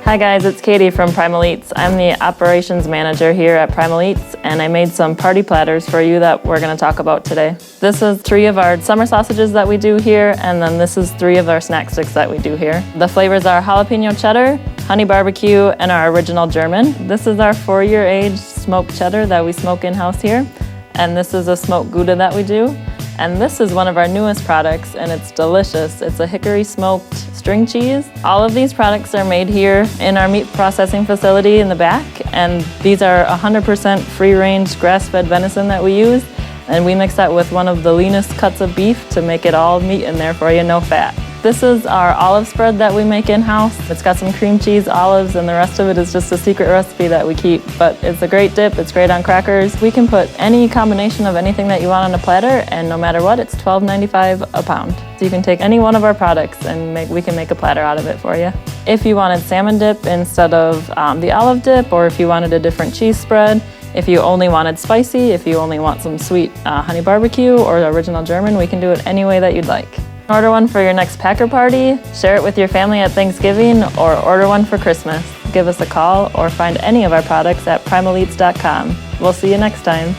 Hi guys, it's Katie from Primal Eats. I'm the operations manager here at Primal Eats, and I made some party platters for you that we're going to talk about today. This is 3 of our summer sausages that we do here, and then this is 3 of our snack sticks that we do here. The flavors are jalapeno cheddar, honey barbecue, and our original German. This is our 4-year-aged smoked cheddar that we smoke in-house here, and this is a smoked Gouda that we do. And this is one of our newest products, and it's delicious. It's a hickory smoked string cheese. All of these products are made here in our meat processing facility in the back, and these are 100% free-range grass-fed venison that we use, and we mix that with one of the leanest cuts of beef to make it all meat in there for you, no fat. This is our olive spread that we make in-house. It's got some cream cheese, olives, and the rest of it is just a secret recipe that we keep. But it's a great dip, it's great on crackers. We can put any combination of anything that you want on a platter, and no matter what, it's $12.95 a pound. So you can take any one of our products and we can make a platter out of it for you. If you wanted salmon dip instead of the olive dip, or if you wanted a different cheese spread, if you only wanted spicy, if you only want some sweet honey barbecue or the original German, we can do it any way that you'd like. Order one for your next Packer party, share it with your family at Thanksgiving, or order one for Christmas. Give us a call or find any of our products at primaleats.com. We'll see you next time.